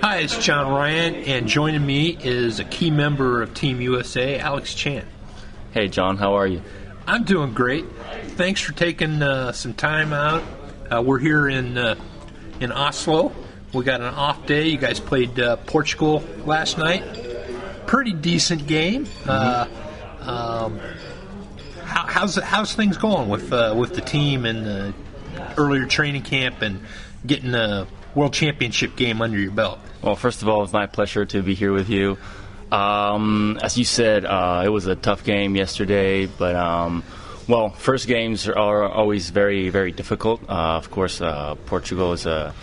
Hi, it's John Ryan, and joining me is a key member of Team USA, Alex Chan. Hey, John, how are you? I'm doing great. Thanks for taking some time out. We're here in Oslo. We got an off day. You guys played Portugal last night. Pretty decent game. How's things going with the team and the earlier training camp and getting a World Championship game under your belt? Well, first of all, it's my pleasure to be here with you. As you said, it was a tough game yesterday, but first games are always very, very difficult. Of course, Portugal is a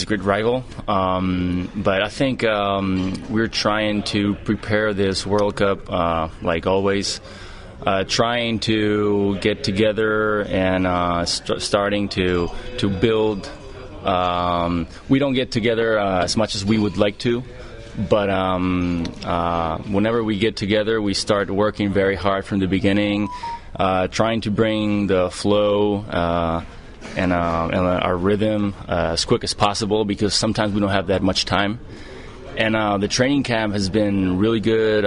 good rival, but I think we're trying to prepare this World Cup like always. Trying to get together and starting to build. We don't get together as much as we would like to, but whenever we get together, we start working very hard from the beginning, trying to bring the flow and our rhythm as quick as possible, because sometimes we don't have that much time. And the training camp has been really good.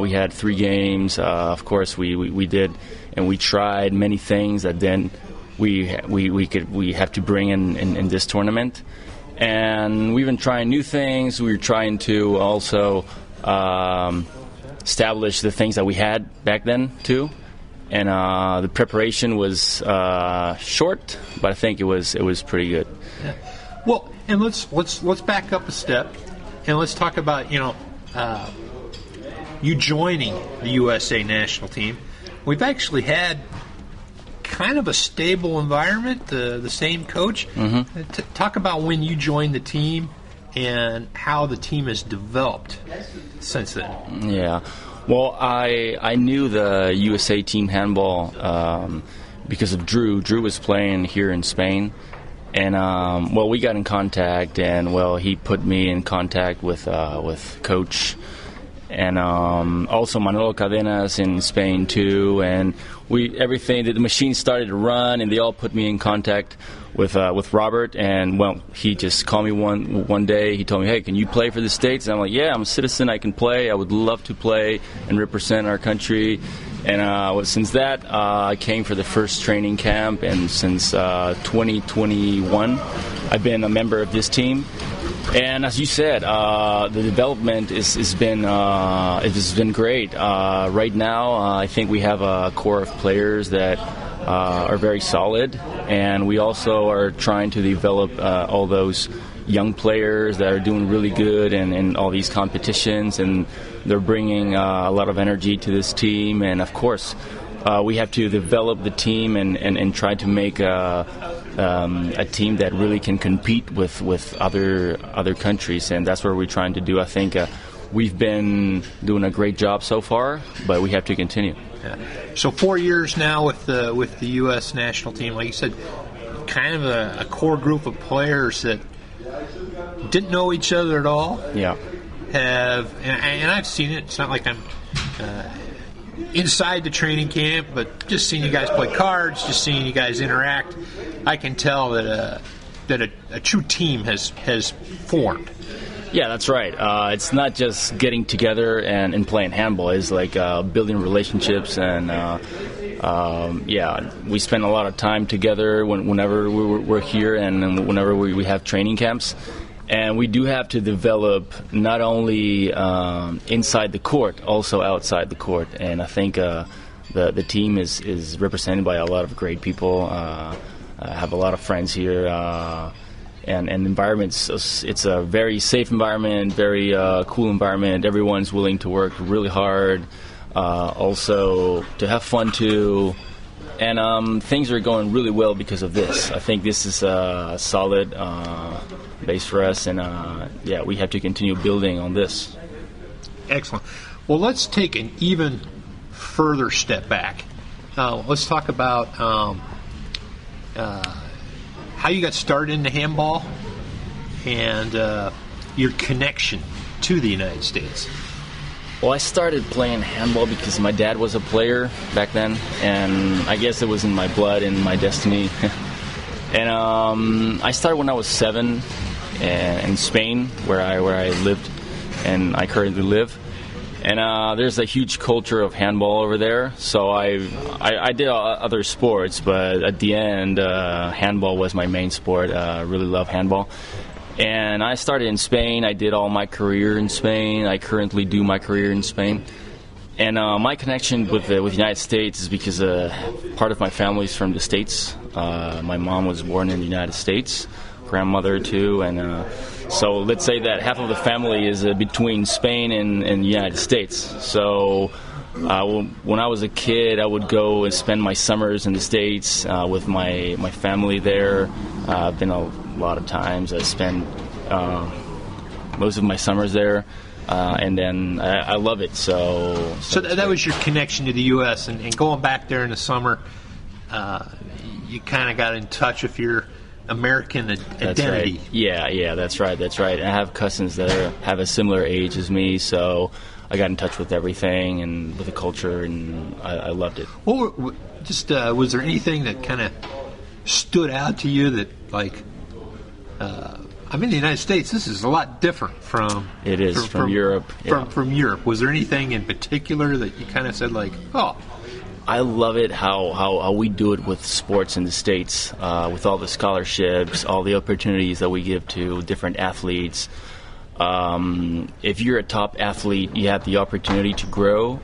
We had 3 games. Of course, we did, and we tried many things that then we have to bring in this tournament. And we've been trying new things. We were trying to also establish the things that we had back then too. And the preparation was short, but I think it was pretty good. Yeah. Well, and let's back up a step. And let's talk about, you joining the USA national team. We've actually had kind of a stable environment, the same coach. Mm-hmm. Talk about when you joined the team and how the team has developed since then. Yeah. Well, I knew the USA team handball because of Drew. Drew was playing here in Spain. And, we got in contact, and, he put me in contact with Coach, and also Manolo Cadenas in Spain, too. And the machine started to run, and they all put me in contact with Robert. And, he just called me one day. He told me, hey, can you play for the States? And I'm like, yeah, I'm a citizen. I can play. I would love to play and represent our country. And since that, I came for the first training camp, and since 2021, I've been a member of this team. And as you said, the development has been great. Right now, I think we have a core of players that are very solid, and we also are trying to develop all those young players that are doing really good in all these competitions, and they're bringing a lot of energy to this team. And of course, we have to develop the team and try to make a team that really can compete with other countries, and that's what we're trying to do. I think we've been doing a great job so far, but we have to continue. Yeah. So 4 years now with the U.S. national team, like you said, kind of a core group of players that didn't know each other at all. Yeah. And I've seen it. It's not like I'm inside the training camp, but just seeing you guys play cards, just seeing you guys interact, I can tell that a true team has formed. Yeah, that's right. It's not just getting together and playing handball. It's like building relationships, and we spend a lot of time together whenever we're here and whenever we have training camps. And we do have to develop not only inside the court, also outside the court. And I think the team is represented by a lot of great people. I have a lot of friends here. And environments, it's a very safe environment, very cool environment. Everyone's willing to work really hard, also to have fun too. And things are going really well because of this. I think this is a solid base for us, and we have to continue building on this. Excellent. Well, let's take an even further step back. Let's talk about how you got started into handball and your connection to the United States. Well, I started playing handball because my dad was a player back then, and I guess it was in my blood and my destiny. And I started when I was 7, in Spain, where I lived, and I currently live. And there's a huge culture of handball over there. So I did other sports, but at the end, handball was my main sport. I really love handball. And I started in Spain. I did all my career in Spain. I currently do my career in Spain. And my connection with the United States is because part of my family is from the States. My mom was born in the United States, grandmother too, and so let's say that half of the family is between Spain and the United States. So when I was a kid, I would go and spend my summers in the States with my family there. I've been a lot of times. I spent most of my summers there. And then I love it. So that was your connection to the U.S. and going back there in the summer. You kind of got in touch with your American identity. Right. Yeah, that's right. I have cousins that have a similar age as me, so I got in touch with everything and with the culture, and I loved it. Well, was there anything that kind of stood out to you that, like, I'm in the United States. This is a lot different from Europe. Yeah. From Europe. Was there anything in particular that you kind of said, like, oh? I love it how we do it with sports in the States, with all the scholarships, all the opportunities that we give to different athletes. If you're a top athlete, you have the opportunity to grow,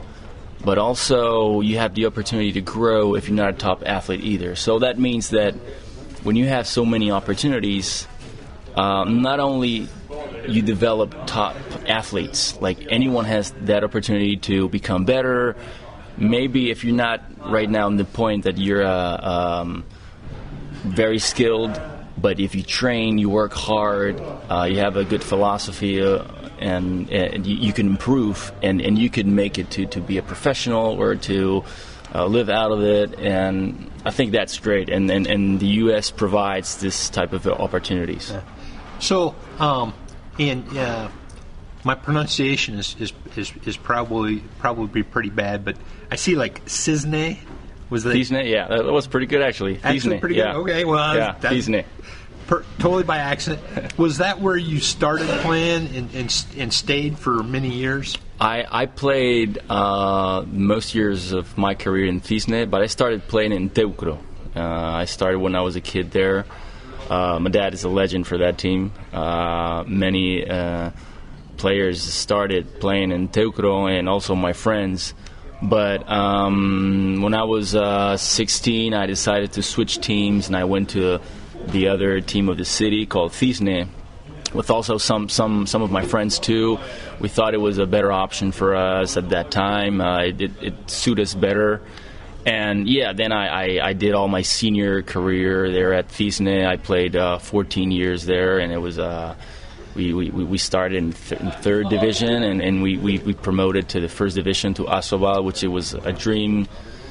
but also you have the opportunity to grow if you're not a top athlete either. So that means that when you have so many opportunities, not only you develop top athletes, like anyone has that opportunity to become better. Maybe if you're not right now in the point that you're very skilled, but if you train, you work hard, you have a good philosophy, and you can improve, and you can make it to be a professional or to live out of it, and I think that's great, and the U.S. provides this type of opportunities. Yeah. So, my pronunciation is probably pretty bad, but I see like Cisne. Was that Cisne? Yeah, that was pretty good actually. Actually, pretty good. Yeah. Okay, well, yeah, Cisne. Totally by accident. Was that where you started playing and stayed for many years? I played most years of my career in Cisne, but I started playing in Teucro. I started when I was a kid there. My dad is a legend for that team. Many players started playing in Teucro, and also my friends. But when I was 16, I decided to switch teams, and I went to the other team of the city called Cisne, with also some of my friends too. We thought it was a better option for us at that time. It suited us better. And yeah, then I did all my senior career there at Cisne. I played 14 years there, and it was we started in third division, and we promoted to the first division to Asobal, which it was a dream.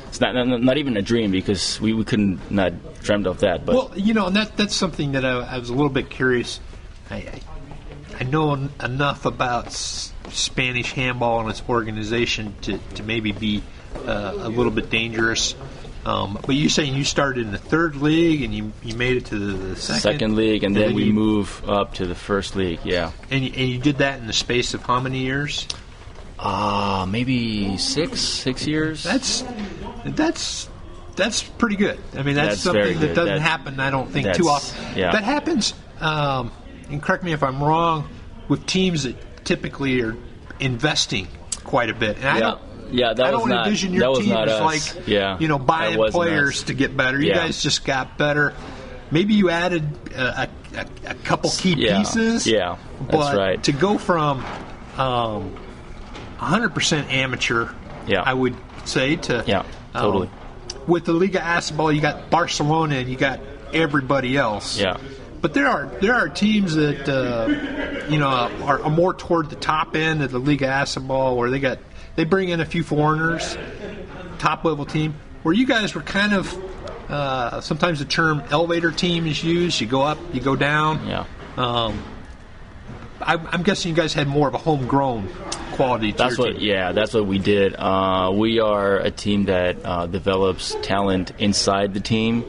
It's not even a dream, because we couldn't not dreamt of that. But well, and that's something that I was a little bit curious. I know enough about Spanish handball and its organization to maybe be a little bit dangerous. But you're saying you started in the third league and you made it to the second league, and then we move up to the first league. Yeah. And you did that in the space of how many years? Maybe six years. That's pretty good. I mean, that's something that doesn't happen, I don't think, too often. Yeah. That happens, and correct me if I'm wrong, with teams that typically are investing quite a bit. And I don't envision your team as like, buying players to get better. You guys just got better. Maybe you added a couple key pieces. Yeah, that's right. But to go from 100% amateur, I would say, to totally. With the Liga Asobal, you got Barcelona and you got everybody else. Yeah. But there are teams that are more toward the top end of the Liga Asobal, where they bring in a few foreigners, top level team. Where you guys were kind of sometimes the term elevator team is used. You go up, you go down. Yeah. I'm guessing you guys had more of a homegrown quality to your team. That's what we did. We are a team that develops talent inside the team.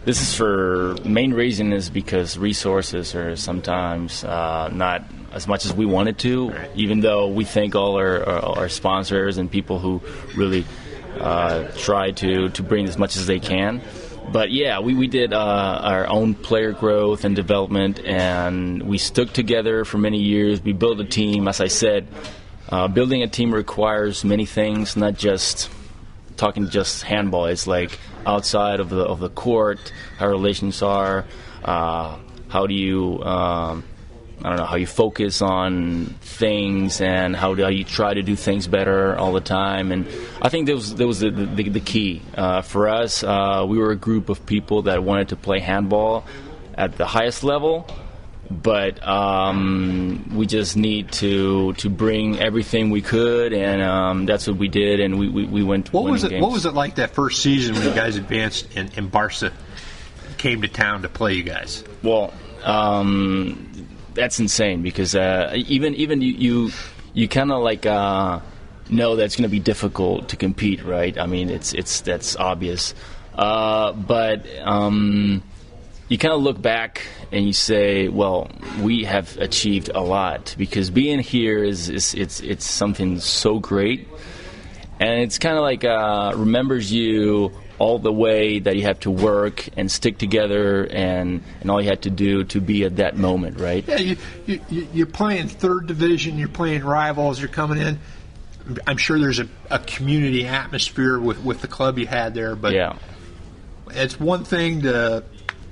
this is for main reason is because resources are sometimes not as much as we wanted to, even though we thank all our sponsors and people who really try to bring as much as they can. But yeah, we did our own player growth and development, and we stuck together for many years. We built a team. As I said, building a team requires many things, not just talking just handball. It's like outside of the court, how relations are, how do you how you focus on things, and how you try to do things better all the time. And I think that was the key for us. We were a group of people that wanted to play handball at the highest level, but we just need to bring everything we could, and that's what we did. And we went. What was it like that first season when you guys advanced and Barca came to town to play you guys? Well, that's insane, because even you kind of like know that it's going to be difficult to compete, right? I mean, that's obvious, but you kind of look back and you say, well, we have achieved a lot, because being here it's something so great, and it's kind of like remembers you all the way that you have to work and stick together, and all you had to do to be at that moment, right? Yeah, you're playing third division, you're playing rivals, you're coming in. I'm sure there's a community atmosphere with the club you had there, but yeah, it's one thing to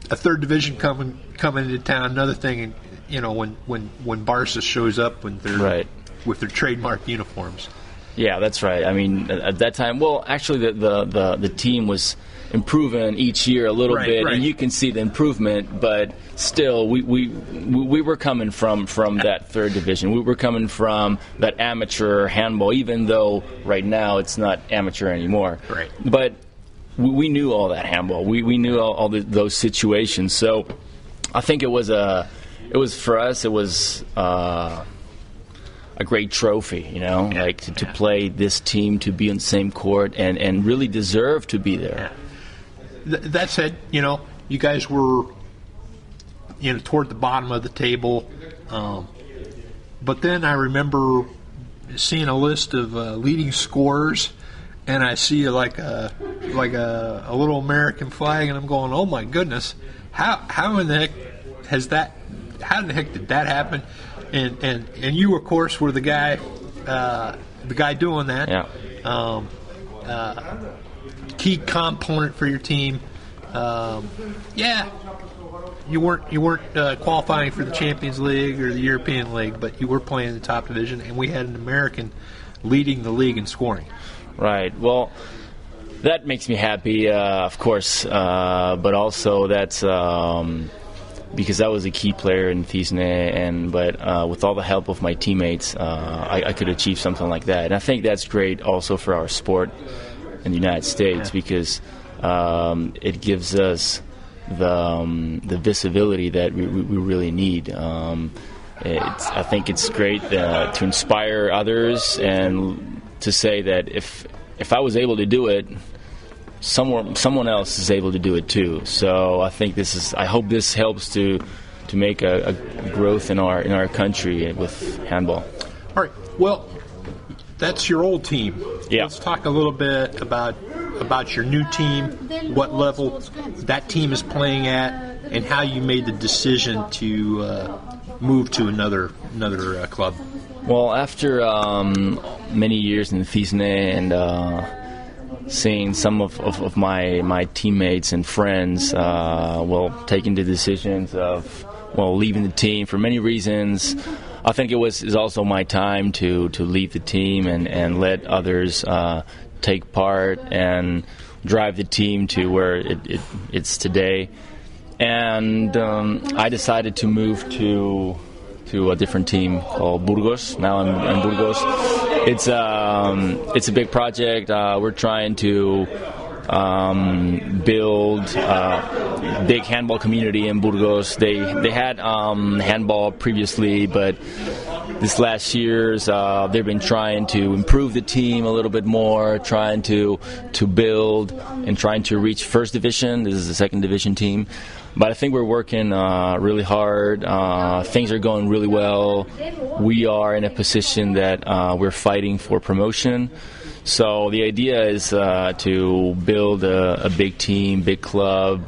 a third division coming into town, another thing, when Barca shows up with their trademark uniforms. Yeah, that's right. I mean, at that time, well, actually, the team was improving each year a little bit, and you can see the improvement. But still, we were coming from that third division. We were coming from that amateur handball, even though right now it's not amateur anymore. Right. But we knew all that handball. We knew all those situations. So I think it was for us. It was a great trophy, to play this team, to be on the same court, and really deserve to be there. Yeah. That said, you guys were, toward the bottom of the table, but then I remember seeing a list of leading scorers, and I see like a little American flag, and I'm going, oh my goodness, how in the heck did that happen? And you, of course, were the guy doing that. Yeah. Key component for your team. You weren't qualifying for the Champions League or the European League, but you were playing in the top division, and we had an American leading the league in scoring. Right. Well, that makes me happy, of course, but also that's. Because I was a key player in Cisne, but with all the help of my teammates, I could achieve something like that. And I think that's great also for our sport in the United States, because it gives us the visibility that we really need. I think it's great to inspire others, and to say that if I was able to do it, someone else is able to do it too. So I think I hope this helps to make a growth in our country with handball. All right. Well, that's your old team. Yeah. Let's talk a little bit about your new team, what level that team is playing at, and how you made the decision to move to another club. Well, after many years in Cisne and seeing some of my teammates and friends taking the decisions of leaving the team for many reasons, I think is also my time to leave the team and let others take part and drive the team to where it's today. And I decided to move to a different team called Burgos. Now I'm in Burgos. It's a big project. We're trying to build a big handball community in Burgos. They had handball previously, but this last year's, they've been trying to improve the team a little bit more, trying to build and trying to reach first division. This is the second division team. But I think we're working really hard. Things are going really well. We are in a position that we're fighting for promotion. So the idea is to build a big team, big club,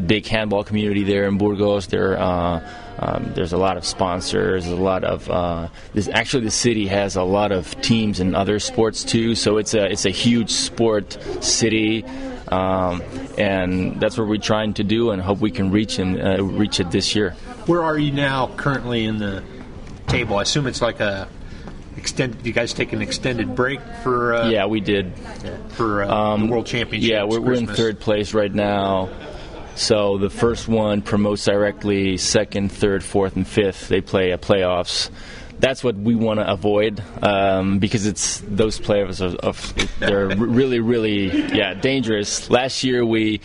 big handball community there in Burgos. There's a lot of sponsors. There's a lot of actually the city has a lot of teams in other sports too. So it's a huge sport city. And that's what we're trying to do, and hope we can reach it this year. Where are you now currently in the table? I assume it's like a extended. You guys take an extended break for? Yeah, we did for the World Championship. Yeah, we're in third place right now. So the first one promotes directly. Second, third, fourth, and fifth they play playoffs. That's what we want to avoid because it's those playoffs they're really, really dangerous. Last year we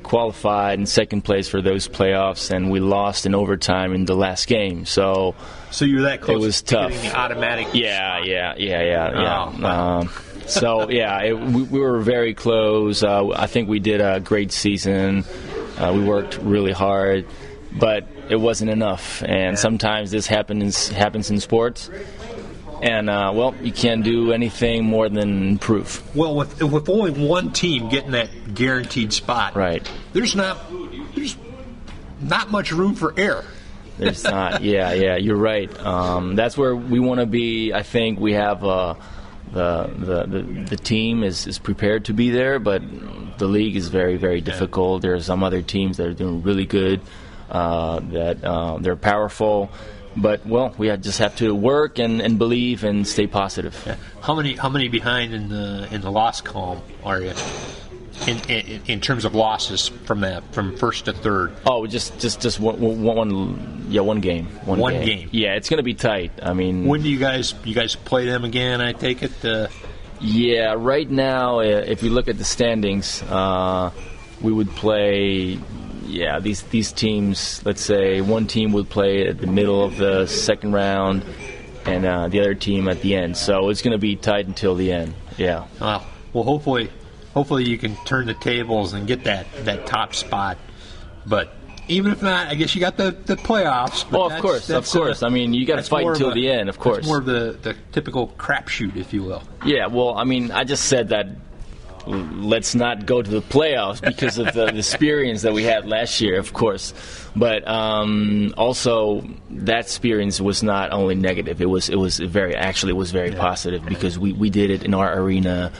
qualified in second place for those playoffs, and we lost in overtime in the last game. So you were that close. It was tough. Getting the automatic. Yeah. Oh. We were very close. I think we did a great season. We worked really hard, but it wasn't enough, and sometimes this happens in sports, and you can't do anything more than improve. Well, with only one team getting that guaranteed spot, right? There's not much room for error. There's not. Yeah, you're right. That's where we want to be. I think we have the team is prepared to be there, but the league is very, very difficult. There are some other teams that are doing really good. That they're powerful, but we just have to work and believe and stay positive. Yeah. How many behind in the loss column are you in terms of losses from first to third? Oh, just one game. One game. Yeah, it's going to be tight. I mean, when do you guys play them again? I take it. Yeah, right now, if you look at the standings, we would play. Yeah, these teams, let's say one team would play at the middle of the second round and the other team at the end. So it's going to be tight until the end. Yeah. Well, hopefully you can turn the tables and get that top spot. But even if not, I guess you got the playoffs. But of course. I mean, you got to fight until the end, of course. It's more of the typical crapshoot, if you will. Yeah, well, I mean, I just said that let's not go to the playoffs because of the experience that we had last year, of course. But also, that experience was not only negative. It was very positive because we did it in our arena.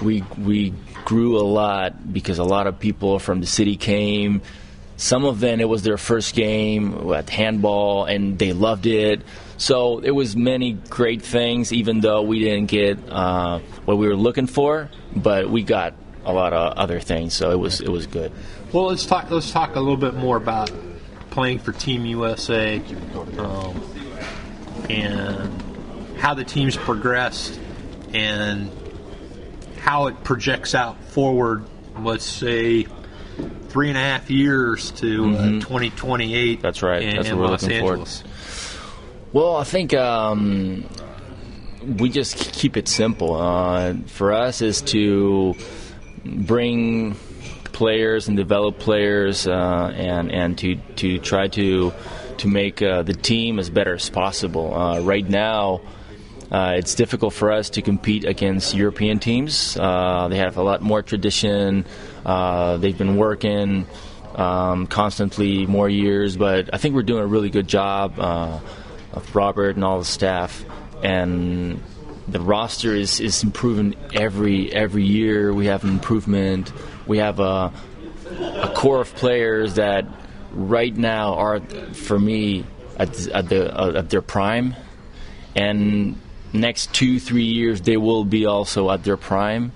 We grew a lot because a lot of people from the city came. Some of them, it was their first game at handball, and they loved it. So there was many great things, even though we didn't get what we were looking for, but we got a lot of other things. So it was good. Well, let's talk a little bit more about playing for Team USA and how the team's progressed and how it projects out forward. Let's say 3.5 years to 2028. That's right. That's what we're Los looking Angeles. for. Well, I think we just keep it simple. For us is to bring players and develop players and to try to make the team as better as possible. Right now, it's difficult for us to compete against European teams. They have a lot more tradition. They've been working constantly more years, but I think we're doing a really good job of Robert and all the staff, and the roster is improving every year. We have an improvement. We have a core of players that right now are, for me, at their prime, and next 2-3 years they will be also at their prime.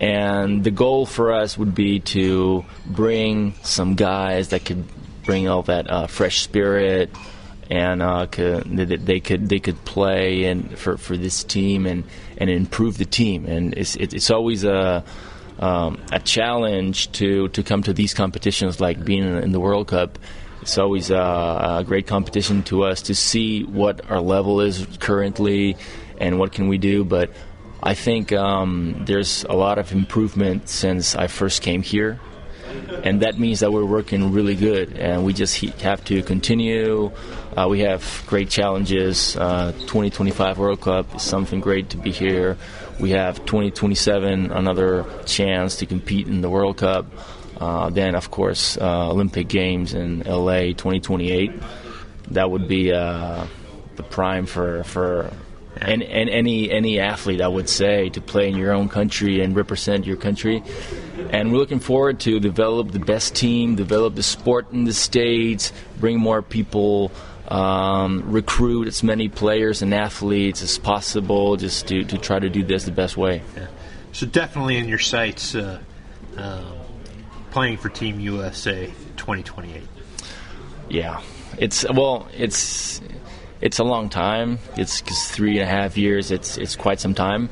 And the goal for us would be to bring some guys that could bring all that fresh spirit, and they could play and for this team and improve the team. And it's always a challenge to come to these competitions, like being in the World Cup, It's always a great competition to us to see what our level is currently and what can we do. But I think there's a lot of improvement since I first came here. And that means that we're working really good, and we just have to continue. We have great challenges. 2025 World Cup is something great to be here. We have 2027, another chance to compete in the World Cup. Then, of course, Olympic Games in LA 2028. That would be the prime for any athlete, I would say, to play in your own country and represent your country. And we're looking forward to develop the best team, develop the sport in the States, bring more people, recruit as many players and athletes as possible, just to try to do this the best way. Yeah. So definitely in your sights, playing for Team USA 2028. Yeah, it's a long time. It's 3.5 years. It's quite some time.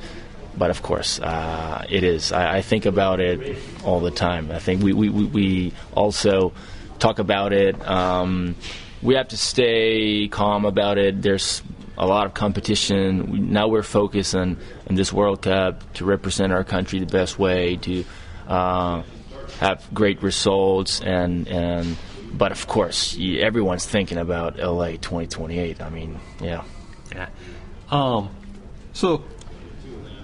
But of course, it is. I think about it all the time. I think we also talk about it. We have to stay calm about it. There's a lot of competition. Now we're focused on this World Cup to represent our country the best way, to have great results. But of course, everyone's thinking about LA 2028. I mean, yeah. So,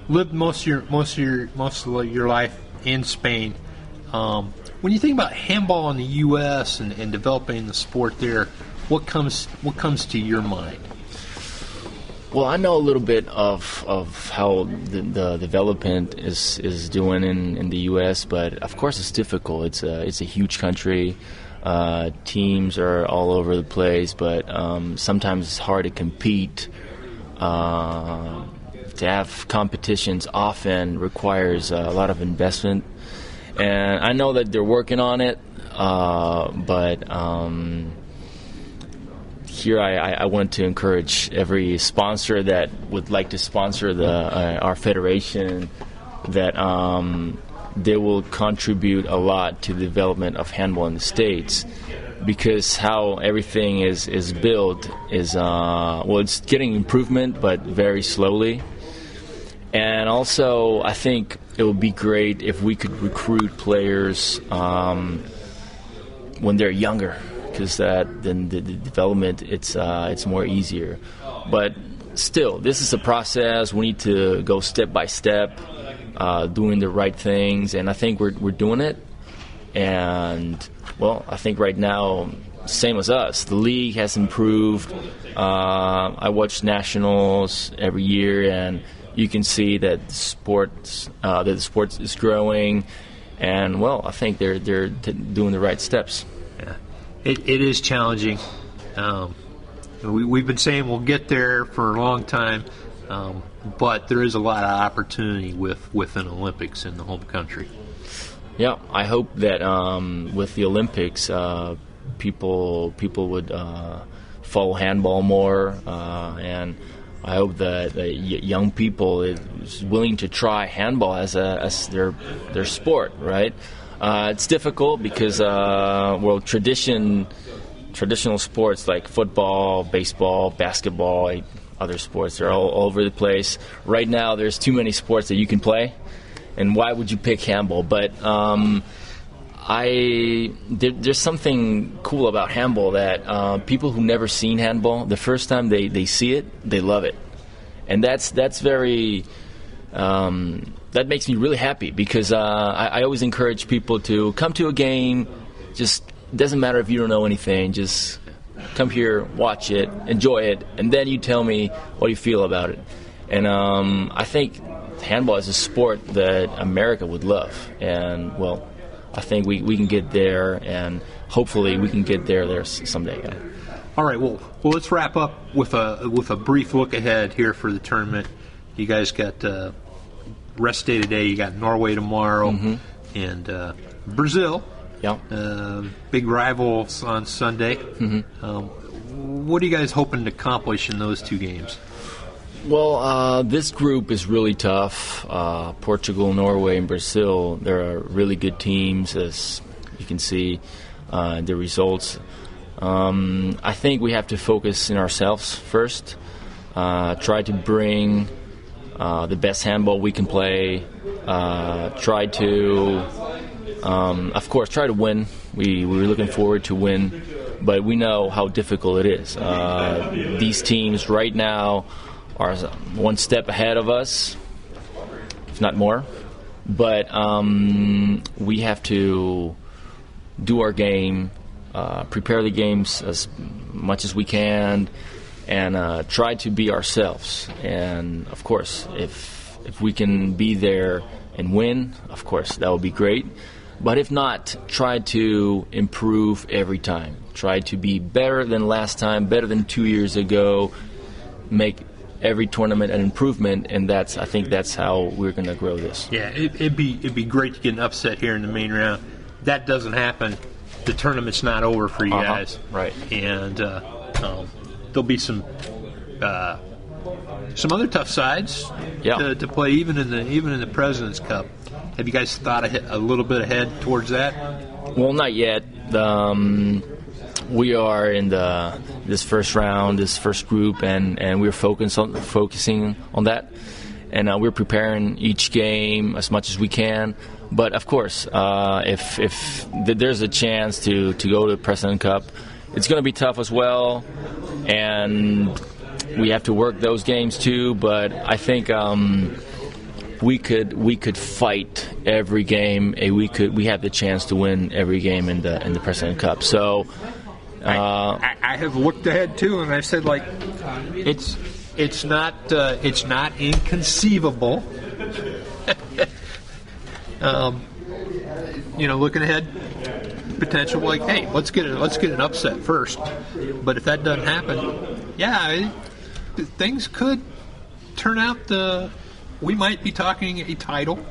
lived most of your life in Spain. When you think about handball in the U.S. and developing the sport there, what comes to your mind? Well, I know a little bit of how the development is doing in the U.S., but of course it's difficult. It's a huge country. Teams are all over the place, but sometimes it's hard to compete. To have competitions often requires a lot of investment, and I know that they're working on it, but here I want to encourage every sponsor that would like to sponsor our federation that they will contribute a lot to the development of handball in the States, because how everything is built is it's getting improvement, but very slowly. And also, I think it would be great if we could recruit players when they're younger, because then the development it's more easier. But still, this is a process. We need to go step by step, doing the right things, and I think we're doing it. And well, I think right now, same as us, the league has improved. I watch nationals every year, and you can see that the sports is growing, and well, I think they're doing the right steps. Yeah, it is challenging. We've been saying we'll get there for a long time, but there is a lot of opportunity with an Olympics in the home country. Yeah, I hope that with the Olympics, people would follow handball more, and I hope that young people is willing to try handball as their sport, right? It's difficult because traditional sports like football, baseball, basketball, other sports, they're all over the place. Right now, there's too many sports that you can play, and why would you pick handball? But there's something cool about handball that people who never seen handball, the first time they see it, they love it, and that's very that makes me really happy, because I always encourage people to come to a game. Just doesn't matter if you don't know anything, just come here, watch it, enjoy it, and then you tell me what you feel about it. And I think handball is a sport that America would love, and well, I think we can get there, and hopefully we can get there someday. Yeah. All right. Well, let's wrap up with a brief look ahead here for the tournament. You guys got rest day today. You got Norway tomorrow, and Brazil. Yeah. Big rivals on Sunday. What are you guys hoping to accomplish in those two games? Well, this group is really tough. Portugal, Norway, and Brazil, they're really good teams, as you can see the results. I think we have to focus in ourselves first. Try to bring the best handball we can play. Try to, of course, try to win. We're looking forward to win, but we know how difficult it is. These teams right now are one step ahead of us, if not more. But we have to do our game, prepare the games as much as we can, and try to be ourselves. And of course, if we can be there and win, of course, that would be great. But if not, try to improve every time. Try to be better than last time, better than 2 years ago. Make every tournament an improvement, and I think that's how we're going to grow this. Yeah, it'd be great to get an upset here in the main round. That doesn't happen. The tournament's not over for you guys, right? And there'll be some other tough sides to play, even in the President's Cup. Have you guys thought a little bit ahead towards that? Well, not yet. We are in this first round, this first group, and we're focusing on that. And we're preparing each game as much as we can. But of course, if there's a chance to go to the President Cup, it's going to be tough as well, and we have to work those games too. But I think we could fight every game, and we have the chance to win every game in the President Cup. So I have looked ahead too, and I've said, like, it's not inconceivable. Looking ahead, potential, like, hey, let's get an upset first. But if that doesn't happen, things could turn out. We might be talking a title.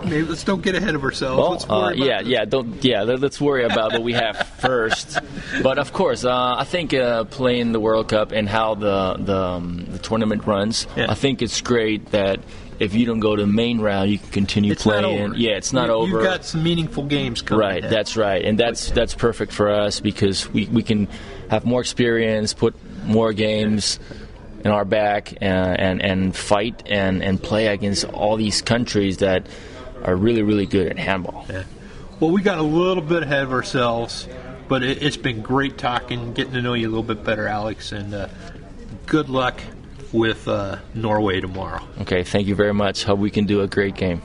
Maybe let's don't get ahead of ourselves. Well, let's worry about what we have first. But of course, I think playing the World Cup and how the tournament runs, I think it's great that if you don't go to the main round, you can continue playing. It's not over. You've got some meaningful games coming. Right, ahead. That's right, and that's perfect for us because we can have more experience, put more games in our back, and fight and play against all these countries that are really, really good at handball. Yeah. Well, we got a little bit ahead of ourselves, but it's been great talking, getting to know you a little bit better, Alex, and good luck with Norway tomorrow. Okay, thank you very much. Hope we can do a great game.